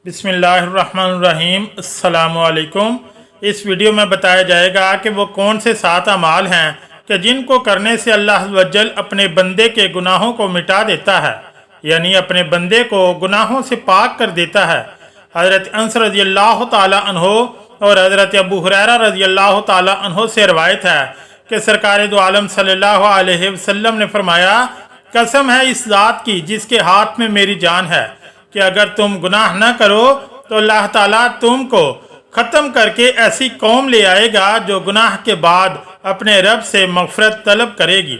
बिस्मिल्लाहिर्रहमानिर्रहीम। अस्सलामु अलैकुम। इस वीडियो में बताया जाएगा कि वो कौन से 7 अमाल हैं कि जिनको करने से अल्लाह वज्जल अपने बंदे के गुनाहों को मिटा देता है, यानी अपने बंदे को गुनाहों से पाक कर देता है। हज़रत अनस रज़ी अल्लाह ताला अन्हो और हज़रत अबू हुरैरा रज़ी अल्लाह ताला अन्हो से रवायत है कि सरकार दो आलम सल्लल्लाहु अलैहि वसल्लम ने फरमाया, कसम है इस ज़ात की जिसके हाथ में मेरी जान है कि अगर तुम गुनाह न करो तो अल्लाह ताला तुमको ख़त्म करके ऐसी कौम ले आएगा जो गुनाह के बाद अपने रब से मग़फ़िरत तलब करेगी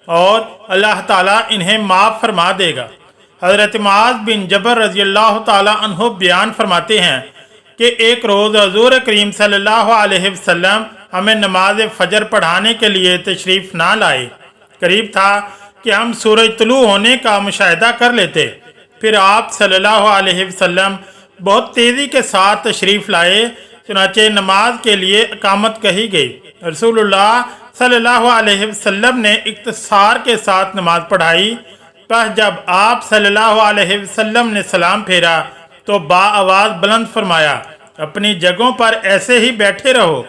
और अल्लाह ताला इन्हें माफ़ फरमा देगा। हज़रत मुआज़ बिन जबर रज़ी अल्लाह ताला अन्हु बयान फरमाते हैं कि एक रोज़ हुज़ूर करीम सल्लल्लाहु अलैहि वसल्लम हमें नमाज फ़जर पढ़ाने के लिए तशरीफ़ ना लाए। करीब था कि हम सूरज तुलू होने का मुशाहिदा कर लेते। फिर आप सल्लल्लाहु अलैहि वसल्लम बहुत तेज़ी के साथ तशरीफ़ लाए। चुनाचे नमाज के लिए इकामत कही गई। रसूलुल्लाह सल्लल्लाहु अलैहि वसल्लम ने इख्तिसार के साथ नमाज पढ़ाई। बस जब आप सल्लल्लाहु अलैहि वसल्लम ने सलाम फेरा तो बाआवाज़ बुलंद फरमाया, अपनी जगहों पर ऐसे ही बैठे रहो।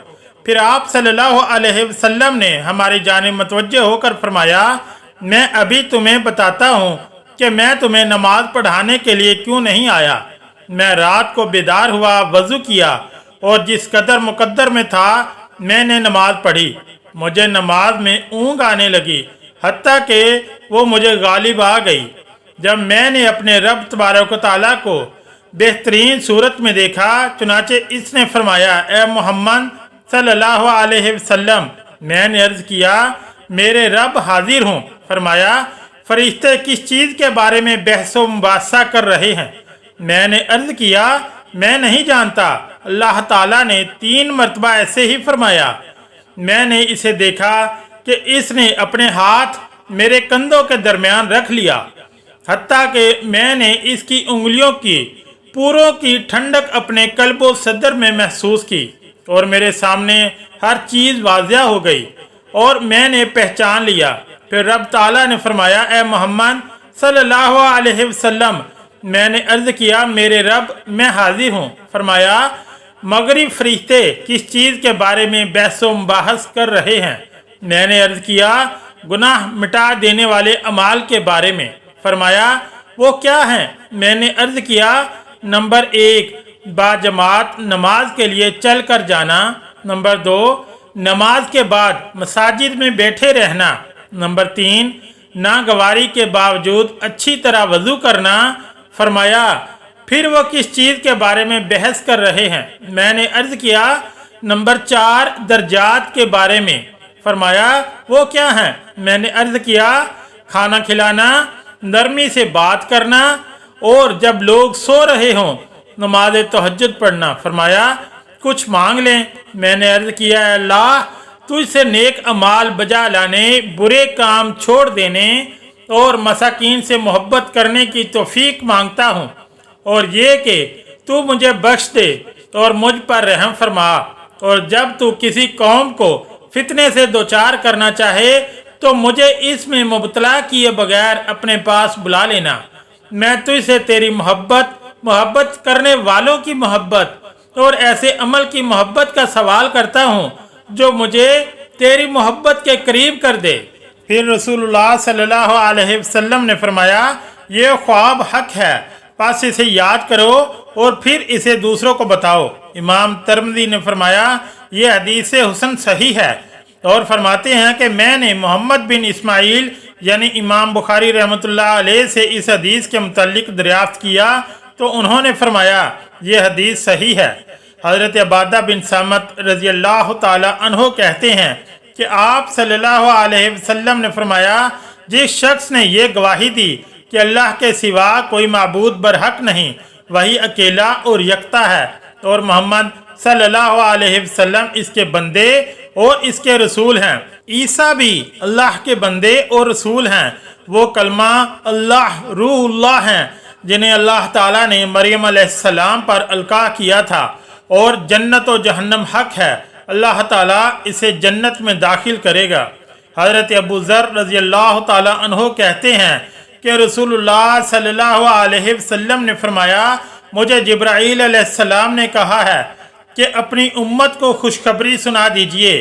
फिर आप सल्लल्लाहु अलैहि वसल्लम ने हमारी जानिब मुतवज्जह होकर फरमाया, मैं अभी तुम्हें बताता हूँ कि मैं तुम्हें नमाज पढ़ाने के लिए क्यों नहीं आया। मैं रात को बेदार हुआ, वज़ू किया और जिस कदर मुकद्दर में था मैंने नमाज पढ़ी। मुझे नमाज में ऊँग आने लगी, हत्ता कि वो मुझे गालिब आ गई। जब मैंने अपने रब तबारक व तआला को बेहतरीन सूरत में देखा, चुनाचे इसने फरमाया, ए मोहम्मद सल्लल्लाहु अलैहि वसल्लम। मैंने अर्ज़ किया, मेरे रब हाजिर हूँ। फरमाया, फरिश्ते किस चीज़ के बारे में बहसो मुबासा कर रहे हैं। मैंने अर्ज़ किया, मैं नहीं जानता। अल्लाह ताला ने 3 मरतबा ऐसे ही फरमाया। मैंने इसे देखा कि इसने अपने हाथ मेरे कंधों के दरमियान रख लिया, हत्ता कि मैंने इसकी उंगलियों की पूरों की ठंडक अपने कल्बो सदर में महसूस की और मेरे सामने हर चीज़ वाज़िया हो गई और मैंने पहचान लिया। फिर रब ताला ने फरमाया, ए मोहम्मद सल्लल्लाहु अलैहि वसल्लम। मैंने अर्ज़ किया, मेरे रब मैं हाजिर हूँ। फरमाया, मगरिब फरिश्ते किस चीज़ के बारे में बहसो मुबाहस कर रहे हैं। मैंने अर्ज़ किया, गुनाह मिटा देने वाले अमाल के बारे में। फरमाया, वो क्या हैं। मैंने अर्ज़ किया, नंबर 1 बाजमात नमाज के लिए चल कर जाना। नंबर 2 नमाज के बाद मसाजिद में बैठे रहना। नंबर 3 नागवारी के बावजूद अच्छी तरह वज़ू करना। फरमाया, फिर वो किस चीज़ के बारे में बहस कर रहे हैं। मैंने अर्ज़ किया, नंबर 4 दर्जात के बारे में। फरमाया, वो क्या हैं। मैंने अर्ज़ किया, खाना खिलाना, नरमी से बात करना और जब लोग सो रहे हों नमाज तहज्जुद पढ़ना। फरमाया, कुछ मांग लें। मैंने अर्ज़ किया, अल्लाह तुझसे नेक अमाल बजा लाने, बुरे काम छोड़ देने और मसाकीन से मोहब्बत करने की तौफीक मांगता हूँ और ये कि तू मुझे बख्श दे और मुझ पर रहम फरमा, और जब तू किसी कौम को फितने से दोचार करना चाहे तो मुझे इसमें मुबतला किए बगैर अपने पास बुला लेना। मैं तुझसे तेरी मोहब्बत करने वालों की मोहब्बत और ऐसे अमल की मोहब्बत का सवाल करता हूँ जो मुझे तेरी मोहब्बत के करीब कर दे। फिर रसूलुल्लाह सल्लल्लाहु अलैहि वसल्लम ने फरमाया, ये ख्वाब हक है, बस इसे याद करो और फिर इसे दूसरों को बताओ। इमाम तिरमिज़ी ने फरमाया, ये हदीस हुसन सही है और फरमाते हैं कि मैंने मोहम्मद बिन इस्माइल यानी इमाम बुखारी रहमतुल्लाह अलैह से इस हदीस के मुतालिक दरियाफ्त किया तो उन्होंने फरमाया, ये हदीस सही है। हज़रत अबादा बिन सामत रज़ी अल्लाह ताला अन्हो कहते हैं कि आप सल्लल्लाहु अलैहि वसल्लम ने फरमाया, जिस शख्स ने ये गवाही दी कि अल्लाह के सिवा कोई माबूद बरहक नहीं, वही अकेला और यकता है और मोहम्मद सल्लल्लाहु अलैहि वसल्लम इसके बंदे और इसके रसूल हैं। ईसा भी अल्लाह के बंदे और रसूल हैं। वो कलमा अल्लाह रूहुल्लाह हैं जिन्हें अल्लाह ताला ने मरियम अलैहिस्सलाम पर अलका किया था और जन्नत और जहन्नम हक है। अल्लाह ताला इसे जन्नत में दाखिल करेगा। हज़रत अबू ज़र रज़ी अल्लाह ताला अन्हो कहते हैं कि रसूलुल्लाह सल्लल्लाहु अलैहि वसल्लम ने फरमाया, मुझे जिब्राईल अलैहिस्सलाम ने कहा है कि अपनी उम्मत को खुशखबरी सुना दीजिए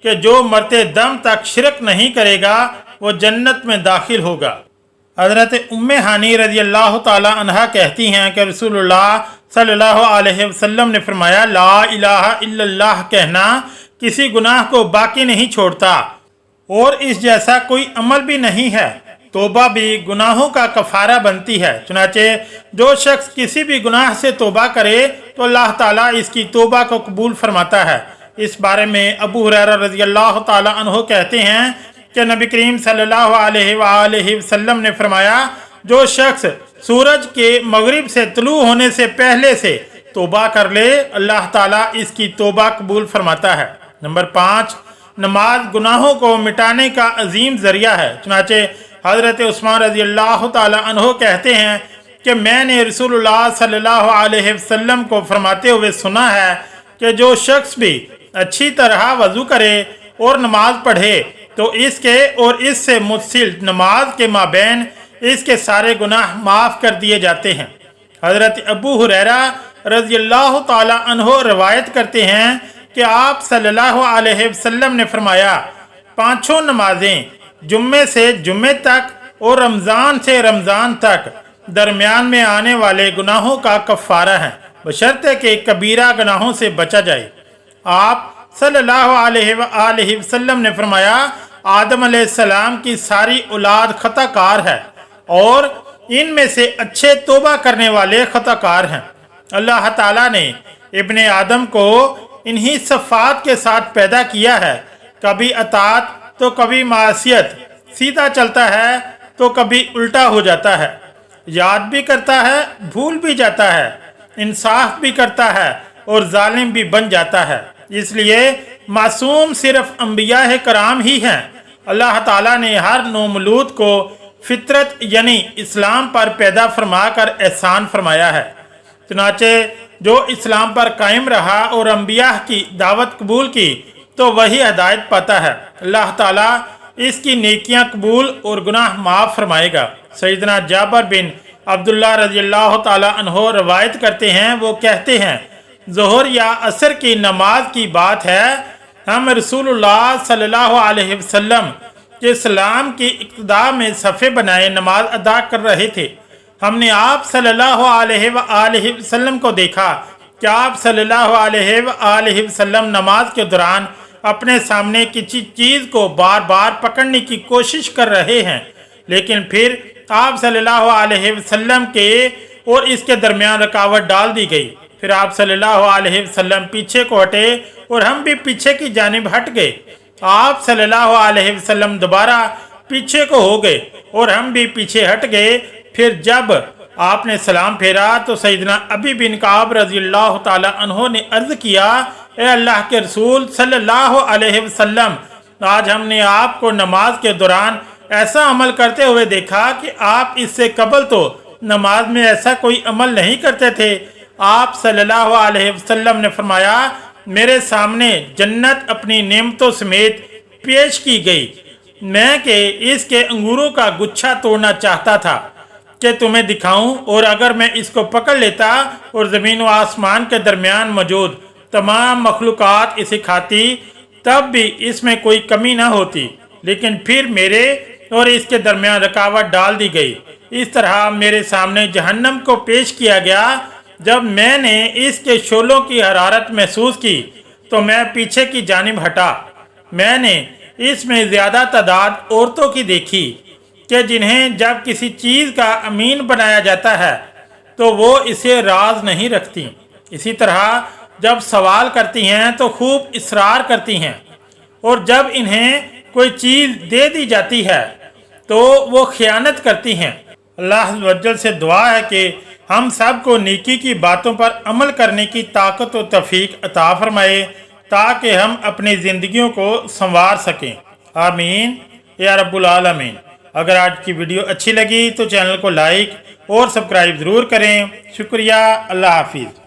कि जो मरते दम तक शिरक नहीं करेगा वो जन्नत में दाखिल होगा। हज़रत उम्मे हानी रज़ी अल्लाह ताला अन्हा कहती हैं कि रसूलुल्लाह सल्लल्लाहु अलैहि वसल्लम ने फरमाया, ला इलाहा इल्लल्लाह कहना किसी गुनाह को बाकी नहीं छोड़ता और इस जैसा कोई अमल भी नहीं है। तौबा भी गुनाहों का कफ़ारा बनती है। चुनाचे जो शख्स किसी भी गुनाह से तौबा करे तो अल्लाह ताला इसकी तौबा को कबूल फरमाता है। इस बारे में अबू हुरैरा रज़ी अल्लाह ताला अन्हु कहते हैं कि नबी करीम सल्लल्लाहु अलैहि वसल्लम ने फरमाया, जो शख्स सूरज के मगरिब से तुलू होने से पहले से तौबा कर ले अल्लाह ताला इसकी तौबा कबूल फरमाता है। नंबर 5, नमाज गुनाहों को मिटाने का अजीम ज़रिया है। चुनाचे हज़रत उस्मान रज़ी अल्लाह ताला अन्हु कहते हैं कि मैंने रसूलुल्लाह सल्लल्लाहु अलैहि वसल्लम को फरमाते हुए सुना है कि जो शख्स भी अच्छी तरह वज़ू करे और नमाज पढ़े तो इसके और इससे मुत्सिल नमाज के माबैन इसके सारे गुनाह माफ़ कर दिए जाते हैं। हज़रत अबू हुरैरा रज़ी अल्लाह ताला अन्हु रवायत करते हैं कि आप सल्लल्लाहु अलैहि वसल्लम ने फरमाया, 5 नमाजें जुम्मे से जुम्मे तक और रमज़ान से रमज़ान तक दरमियान में आने वाले गुनाहों का कफ़ारा है, बशर्ते कि कबीरा गुनाहों से बचा जाए। आप सल्लल्लाहु अलैहि वसल्लम ने फरमाया, आदम अलैहिस्सलाम की सारी औलाद खताकार है और इनमें से अच्छे तौबा करने वाले खताकार हैं। अल्लाह ताला ने इब्ने आदम को इन्हीं सफ़ात के साथ पैदा किया है, कभी अतात तो कभी मासियत, सीधा चलता है तो कभी उल्टा हो जाता है, याद भी करता है भूल भी जाता है, इंसाफ भी करता है और जालिम भी बन जाता है। इसलिए मासूम सिर्फ अंबिया कराम ही हैं। अल्लाह ताला ने हर नौमलूद को फितरत यानी इस्लाम पर पैदा फरमा कर एहसान फरमाया है। चुनाचे जो इस्लाम पर कायम रहा और अंबिया की दावत कबूल की तो वही हिदायत पाता है। अल्लाह ताला इसकी नेकियां कबूल और गुनाह माफ़ फरमाएगा। सैयदना जाबर बिन अब्दुल्लाह रज़ी अल्लाह ताला अन्हो रवायत करते हैं, वो कहते हैं ज़ोहर या असर की नमाज की बात है, हम रसूलुल्लाह सल्लल्लाहु अलैहि वसल्लम के सलाम की इक्तदा में सफ़े बनाए नमाज अदा कर रहे थे। हमने आप सल्लल्लाहु अलैहि वसल्लम को देखा कि आप सल्लल्लाहु अलैहि वसल्लम नमाज के दौरान अपने सामने किसी चीज़ को बार बार पकड़ने की कोशिश कर रहे हैं, लेकिन फिर आप सल्लल्लाहु अलैहि वसल्लम के और इसके दरमियान रुकावट डाल दी गई। फिर आप सल्लल्लाहु अलैहि वसल्लम पीछे को हटे और हम भी पीछे की जानिब हट गए। आप सल्लल्लाहु अलैहि वसल्लम दोबारा पीछे को हो गए और हम भी पीछे हट गए। फिर जब आपने सलाम फेरा तो सैयदना अबी बिन काब रज़ी अल्लाह ताला अन्हो ने अर्ज़ किया, ए अल्लाह के रसूल सल्लल्लाहु अलैहि वसल्लम, आज हमने आपको नमाज के दौरान ऐसा अमल करते हुए देखा कि आप इससे कबल तो नमाज में ऐसा कोई अमल नहीं करते थे। आप सल्लल्लाहु अलैहि वसल्लम ने फरमाया, मेरे सामने जन्नत अपनी नेमतों समेत पेश की गई। मैं कि इसके अंगूरों का गुच्छा तोड़ना चाहता था कि तुम्हें दिखाऊं, और अगर मैं इसको पकड़ लेता और ज़मीन व आसमान के दरमियान मौजूद तमाम मखलूक़ात इसे खाती तब भी इसमें कोई कमी न होती, लेकिन फिर मेरे और इसके दरमियान रुकावट डाल दी गई। इस तरह मेरे सामने जहन्नम को पेश किया गया। जब मैंने इसके शोलों की हरारत महसूस की तो मैं पीछे की जानिब हटा। मैंने इसमें ज़्यादा तादाद औरतों की देखी कि जिन्हें जब किसी चीज़ का अमीन बनाया जाता है तो वो इसे राज नहीं रखती। इसी तरह जब सवाल करती हैं तो खूब इसरार करती हैं, और जब इन्हें कोई चीज़ दे दी जाती है तो वो खयानत करती हैं। अल्लाह वज्जल से दुआ है कि हम सब को नेकी की बातों पर अमल करने की ताकत और तौफीक अता फरमाए ताकि हम अपनी ज़िंदगियों को संवार सकें। आमीन या रब्बुल आलमीन। अगर आज की वीडियो अच्छी लगी तो चैनल को लाइक और सब्सक्राइब ज़रूर करें। शुक्रिया। अल्लाह हाफिज़।